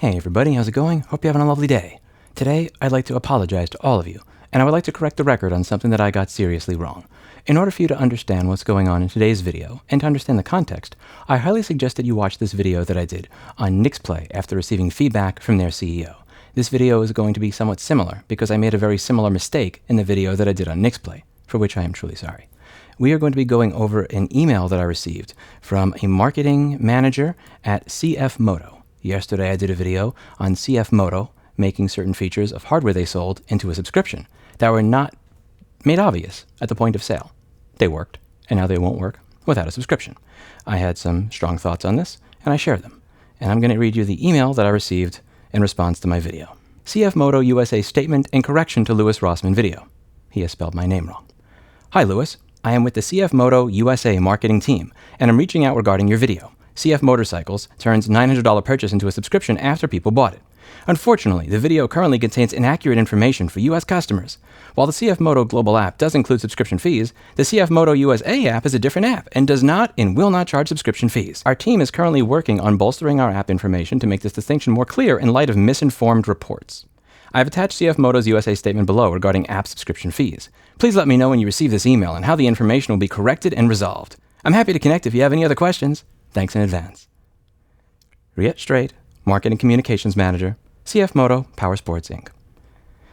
Hey everybody, how's it going? Hope you're having a lovely day. Today, I'd like to apologize to all of you, and I would like to correct the record on something that I got seriously wrong. In order for you to understand what's going on in today's video, and to understand the context, I highly suggest that you watch this video that I did on Nixplay after receiving feedback from their CEO. This video is going to be somewhat similar, because I made a very similar mistake in the video that I did on Nixplay, for which I am truly sorry. We are going to be going over an email that I received from a marketing manager at CFMOTO. Yesterday I did a video on CFMOTO making certain features of hardware they sold into a subscription that were not made obvious at the point of sale. They worked, and now they won't work without a subscription. I had some strong thoughts on this, and I shared them. And I'm going to read you the email that I received in response to my video. CFMOTO USA statement and correction to Louis Rossman video. He has spelled my name wrong. Hi Louis, I am with the CFMOTO USA marketing team, and I'm reaching out regarding your video. CF Motorcycles turns $900 purchase into a subscription after people bought it. Unfortunately, the video currently contains inaccurate information for U.S. customers. While the CFMOTO global app does include subscription fees, the CFMOTO USA app is a different app and does not and will not charge subscription fees. Our team is currently working on bolstering our app information to make this distinction more clear in light of misinformed reports. I have attached CFMOTO's USA statement below regarding app subscription fees. Please let me know when you receive this email and how the information will be corrected and resolved. I'm happy to connect if you have any other questions. Thanks in advance. Riet Straight, Marketing Communications Manager, CFMOTO Power Sports Inc.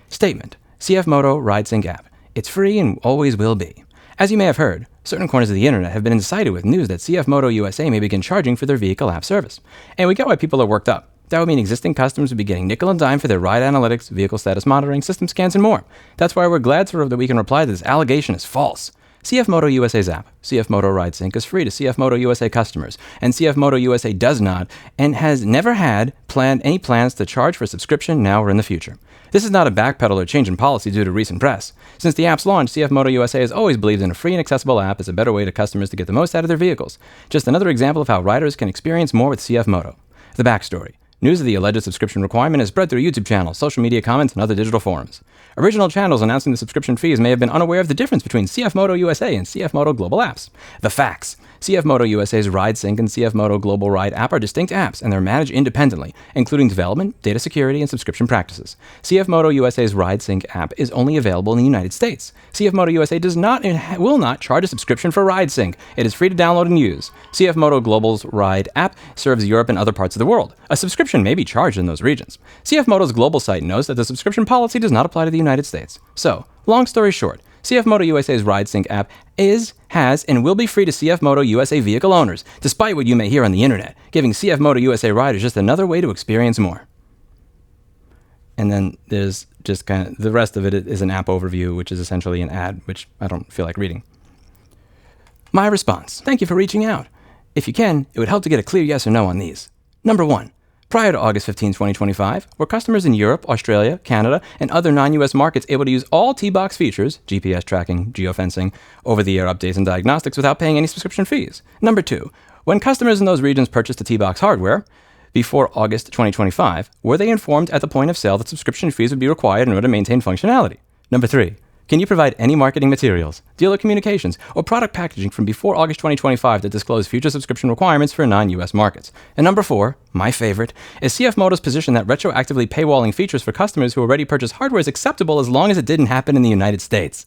Statement: CFMOTO RideSync app. It's free and always will be. As you may have heard, certain corners of the internet have been incited with news that CFMOTO USA may begin charging for their vehicle app service. And we get why people are worked up. That would mean existing customers would be getting nickel and dime for their ride analytics, vehicle status monitoring, system scans, and more. That's why we're glad that we can reply that this allegation is false. CFMOTO USA's app, CFMOTO RideSync, is free to CFMOTO USA customers, and CFMOTO USA does not and has never had any plans to charge for a subscription now or in the future. This is not a backpedal or change in policy due to recent press. Since the app's launch, CFMOTO USA has always believed in a free and accessible app as a better way to customers to get the most out of their vehicles. Just another example of how riders can experience more with CFMOTO. The backstory. News of the alleged subscription requirement has spread through YouTube channels, social media comments, and other digital forums. Original channels announcing the subscription fees may have been unaware of the difference between CFMOTO USA and CFMOTO Global apps. The facts. CFMOTO USA's RideSync and CFMOTO Global Ride app are distinct apps, and they're managed independently, including development, data security, and subscription practices. CFMOTO USA's RideSync app is only available in the United States. CFMOTO USA does not and will not charge a subscription for RideSync. It is free to download and use. CFMOTO Global's Ride app serves Europe and other parts of the world. A subscription may be charged in those regions. CFMOTO's global site knows that the subscription policy does not apply to the United States. So, long story short, CFMOTO USA's RideSync app has, and will be free to CFMOTO USA vehicle owners, despite what you may hear on the internet, giving CFMOTO USA riders just another way to experience more. And then there's just the rest of it is an app overview, which is essentially an ad, which I don't feel like reading. My response: thank you for reaching out. If you can, it would help to get a clear yes or no on these. Number 1. Prior to August 15, 2025, were customers in Europe, Australia, Canada, and other non-US markets able to use all T-Box features, GPS tracking, geofencing, over-the-air updates, and diagnostics without paying any subscription fees? Number 2, when customers in those regions purchased the T-Box hardware, before August 2025, were they informed at the point of sale that subscription fees would be required in order to maintain functionality? Number 3, can you provide any marketing materials, dealer communications, or product packaging from before August 2025 that disclose future subscription requirements for non-US markets? And number 4, my favorite, is CFMOTO's position that retroactively paywalling features for customers who already purchased hardware is acceptable as long as it didn't happen in the United States.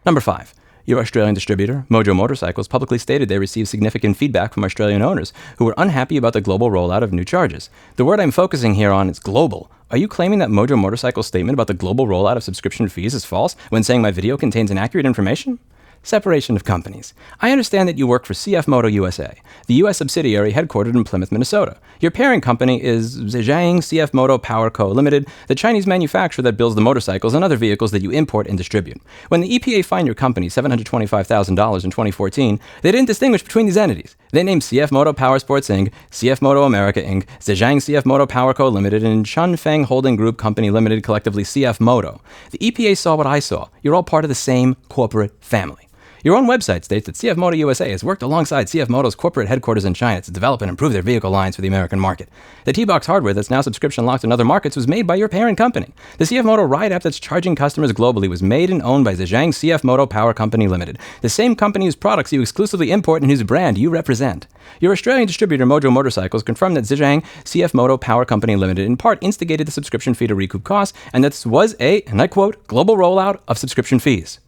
Number 5, your Australian distributor, Mojo Motorcycles, publicly stated they received significant feedback from Australian owners who were unhappy about the global rollout of new charges. The word I'm focusing here on is global. Are you claiming that Mojo Motorcycles' statement about the global rollout of subscription fees is false when saying my video contains inaccurate information? Separation of companies. I understand that you work for CFMOTO USA, the U.S. subsidiary headquartered in Plymouth, Minnesota. Your parent company is Zhejiang CFMOTO Power Co. Limited, the Chinese manufacturer that builds the motorcycles and other vehicles that you import and distribute. When the EPA fined your company $725,000 in 2014, they didn't distinguish between these entities. They named CFMOTO Power Sports Inc., CFMOTO America Inc., Zhejiang CFMOTO Power Co. Limited, and Chunfeng Holding Group Company Limited, collectively CFMOTO. The EPA saw what I saw. You're all part of the same corporate family. Your own website states that CFMOTO USA has worked alongside CFMOTO's corporate headquarters in China to develop and improve their vehicle lines for the American market. The T-Box hardware that's now subscription locked in other markets was made by your parent company. The CFMOTO Ride app that's charging customers globally was made and owned by Zhejiang CFMOTO Power Company Limited, the same company whose products you exclusively import and whose brand you represent. Your Australian distributor Mojo Motorcycles confirmed that Zhejiang CFMOTO Power Company Limited in part instigated the subscription fee to recoup costs, and that this was a, and I quote, global rollout of subscription fees.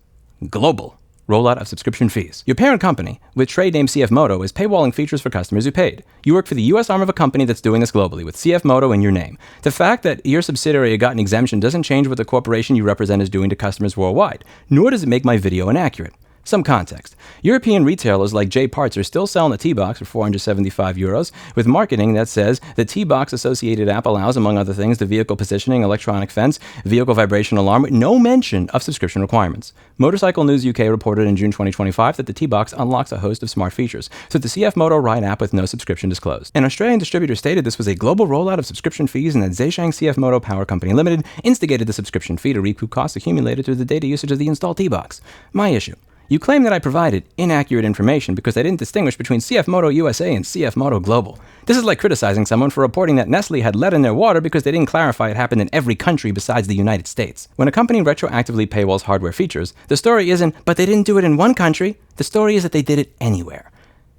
Global rollout of subscription fees. Your parent company, with trade name CFMOTO, is paywalling features for customers who paid. You work for the US arm of a company that's doing this globally, with CFMOTO in your name. The fact that your subsidiary got an exemption doesn't change what the corporation you represent is doing to customers worldwide, nor does it make my video inaccurate. Some context. European retailers like J Parts are still selling the T-Box for 475 euros with marketing that says the T-Box associated app allows, among other things, the vehicle positioning, electronic fence, vehicle vibration alarm, with no mention of subscription requirements. Motorcycle News UK reported in June 2025 that the T-Box unlocks a host of smart features, so the CFMOTO Ride app with no subscription disclosed. An Australian distributor stated this was a global rollout of subscription fees and that Zhejiang CFMOTO Power Company Limited instigated the subscription fee to recoup costs accumulated through the data usage of the installed T-Box. My issue. You claim that I provided inaccurate information because I didn't distinguish between CFMOTO USA and CFMOTO Global. This is like criticizing someone for reporting that Nestle had lead in their water because they didn't clarify it happened in every country besides the United States. When a company retroactively paywalls hardware features, the story isn't, but they didn't do it in one country. The story is that they did it anywhere.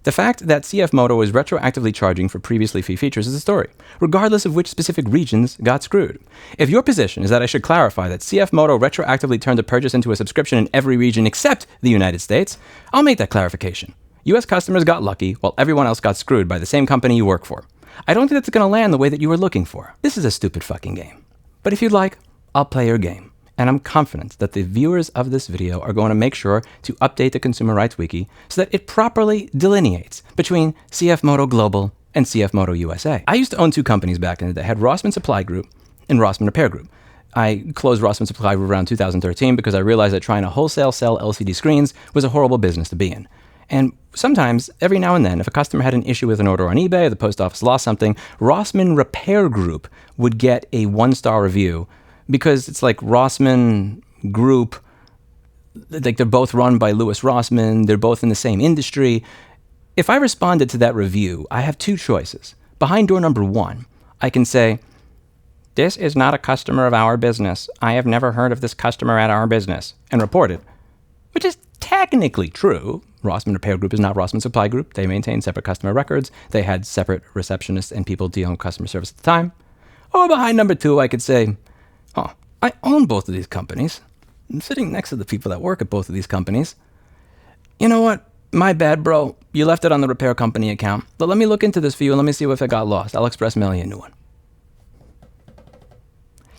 The fact that CFMOTO is retroactively charging for previously free features is a story, regardless of which specific regions got screwed. If your position is that I should clarify that CFMOTO retroactively turned a purchase into a subscription in every region except the United States, I'll make that clarification. US customers got lucky while everyone else got screwed by the same company you work for. I don't think that's going to land the way that you were looking for. This is a stupid fucking game. But if you'd like, I'll play your game. And I'm confident that the viewers of this video are going to make sure to update the Consumer Rights Wiki so that it properly delineates between CFMOTO Global and CFMOTO USA. I used to own two companies back in the day. I had Rossmann Supply Group and Rossmann Repair Group. I closed Rossmann Supply Group around 2013 because I realized that trying to wholesale sell LCD screens was a horrible business to be in. And sometimes, every now and then, if a customer had an issue with an order on eBay or the post office lost something, Rossmann Repair Group would get a 1-star review because it's like Rossmann Group, like they're both run by Louis Rossmann, they're both in the same industry. If I responded to that review, I have two choices. Behind door number 1, I can say, "This is not a customer of our business. I have never heard of this customer at our business," and report it, which is technically true. Rossmann Repair Group is not Rossmann Supply Group. They maintain separate customer records. They had separate receptionists and people dealing with customer service at the time. Or behind number 2, I could say, I own both of these companies. I'm sitting next to the people that work at both of these companies. You know what? My bad, bro. You left it on the repair company account. But let me look into this for you and let me see if it got lost. I'll express mail you a new one.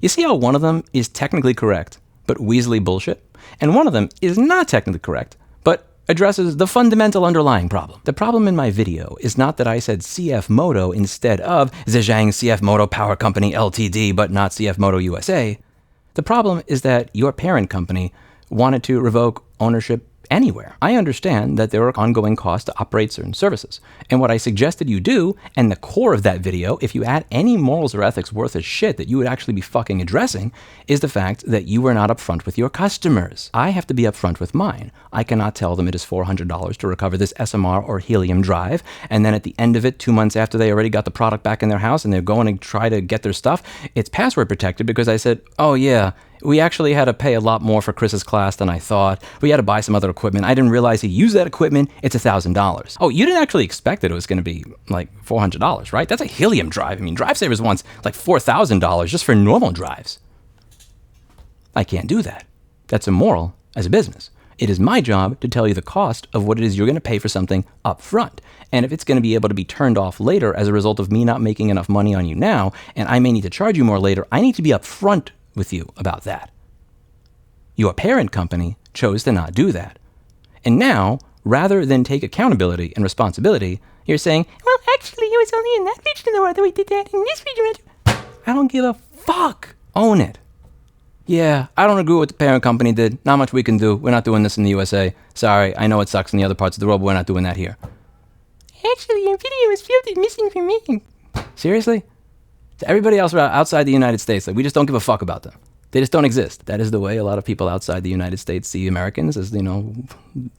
You see how one of them is technically correct, but weaselly bullshit? And one of them is not technically correct, but addresses the fundamental underlying problem. The problem in my video is not that I said CFMOTO instead of Zhejiang CFMOTO Power Company Ltd, but not CFMOTO USA. The problem is that your parent company wanted to revoke ownership anywhere. I understand that there are ongoing costs to operate certain services. And what I suggested you do, and the core of that video, if you add any morals or ethics worth of shit that you would actually be fucking addressing, is the fact that you were not upfront with your customers. I have to be upfront with mine. I cannot tell them it is $400 to recover this SMR or helium drive, and then at the end of it, 2 months after they already got the product back in their house and they're going to try to get their stuff, it's password protected because I said, oh yeah, we actually had to pay a lot more for Chris's class than I thought. We had to buy some other equipment. I didn't realize he used that equipment. It's $1,000. Oh, you didn't actually expect that it was going to be like $400, right? That's a helium drive. I mean, Drive Savers wants like $4,000 just for normal drives. I can't do that. That's immoral as a business. It is my job to tell you the cost of what it is you're going to pay for something up front. And if it's going to be able to be turned off later as a result of me not making enough money on you now, and I may need to charge you more later, I need to be upfront with you about that. Your parent company chose to not do that. And now, rather than take accountability and responsibility, you're saying, well, actually, it was only in that region in the world that we did that, in this region. I don't give a fuck. Own it. Yeah, I don't agree with what the parent company did. Not much we can do. We're not doing this in the USA. Sorry, I know it sucks in the other parts of the world, but we're not doing that here. Actually, your video is filled with misinformation. Seriously? To everybody else outside the United States, like, we just don't give a fuck about them. They just don't exist. That is the way a lot of people outside the United States see Americans, as,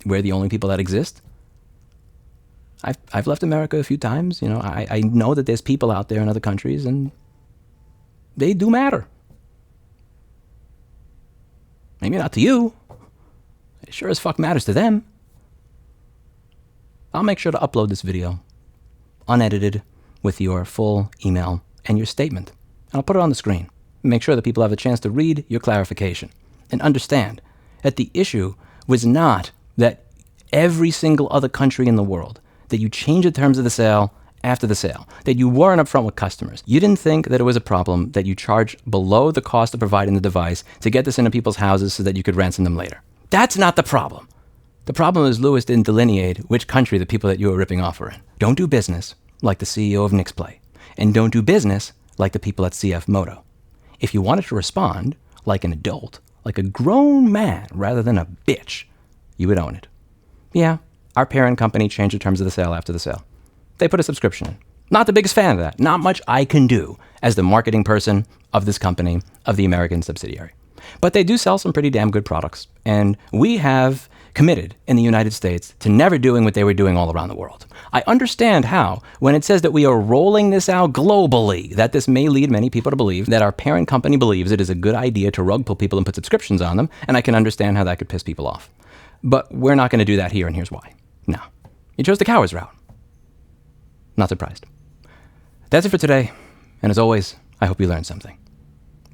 we're the only people that exist. I've left America a few times. I know that there's people out there in other countries, and they do matter. Maybe not to you. It sure as fuck matters to them. I'll make sure to upload this video, unedited, with your full email and your statement. And I'll put it on the screen. Make sure that people have a chance to read your clarification and understand that the issue was not that every single other country in the world, that you change the terms of the sale after the sale, that you weren't upfront with customers. You didn't think that it was a problem that you charged below the cost of providing the device to get this into people's houses so that you could ransom them later. That's not the problem. The problem is Lewis didn't delineate which country the people that you were ripping off were in. Don't do business like the CEO of Nixplay, and don't do business like the people at CFMOTO. If you wanted to respond like an adult, like a grown man rather than a bitch, you would own it. Yeah, our parent company changed the terms of the sale after the sale. They put a subscription in. Not the biggest fan of that. Not much I can do as the marketing person of this company, of the American subsidiary. But they do sell some pretty damn good products. And we have committed in the United States to never doing what they were doing all around the world. I understand how, when it says that we are rolling this out globally, that this may lead many people to believe that our parent company believes it is a good idea to rug pull people and put subscriptions on them, and I can understand how that could piss people off. But we're not going to do that here, and here's why. No. You chose the coward's route. Not surprised. That's it for today, and as always, I hope you learned something.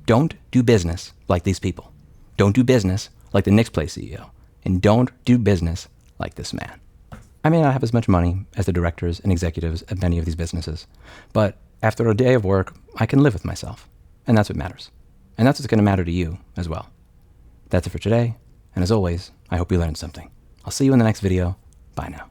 Don't do business like these people. Don't do business like the Nixplay CEO. And don't do business like this man. I may not have as much money as the directors and executives at many of these businesses, but after a day of work, I can live with myself. And that's what matters. And that's what's going to matter to you as well. That's it for today, and as always, I hope you learned something. I'll see you in the next video. Bye now.